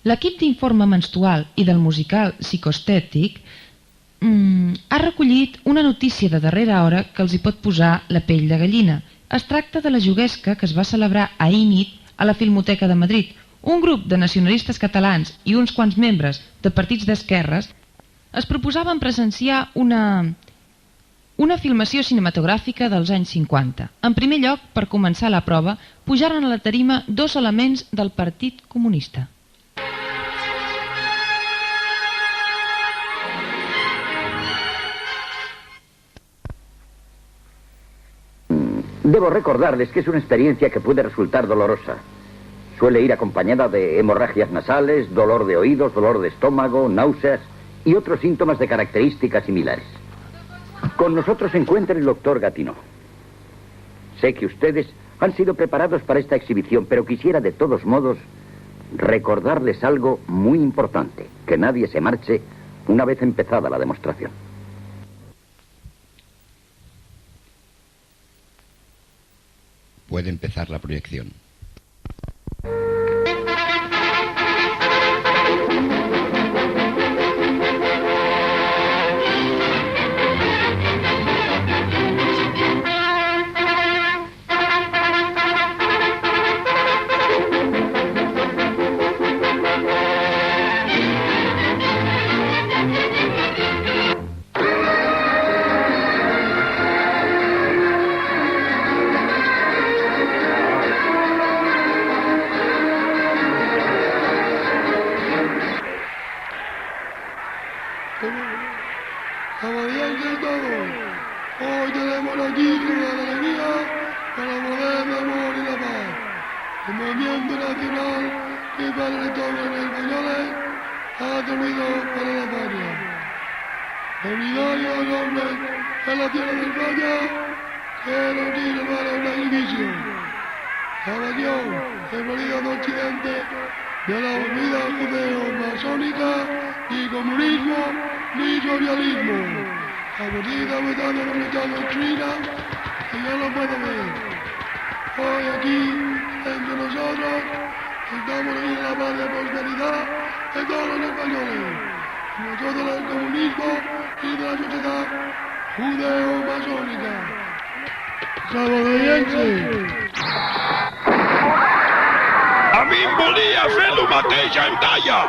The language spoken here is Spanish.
L'equip d'Informe Menstrual i del musical Psicostètic ha recollit una notícia de darrera hora que els hi pot posar la pell de gallina. Es tracta de la juguesca que es va celebrar ahir nit a la Filmoteca de Madrid. Un grup de nacionalistes catalans i uns quants membres de partits d'esquerres es proposaven presenciar una filmació cinematogràfica dels anys 50. En primer lloc, per començar la prova, pujaren a la tarima 2 elements del Partit Comunista. Debo recordarles que es una experiencia que puede resultar dolorosa. Suele ir acompañada de hemorragias nasales, dolor de oídos, dolor de estómago, náuseas y otros síntomas de características similares. Con nosotros se encuentra el doctor Gatineau. Sé que ustedes han sido preparados para esta exhibición, pero quisiera de todos modos recordarles algo muy importante, que nadie se marche una vez empezada la demostración. Puede empezar la proyección. A mi em volia fer el mateix en Daya!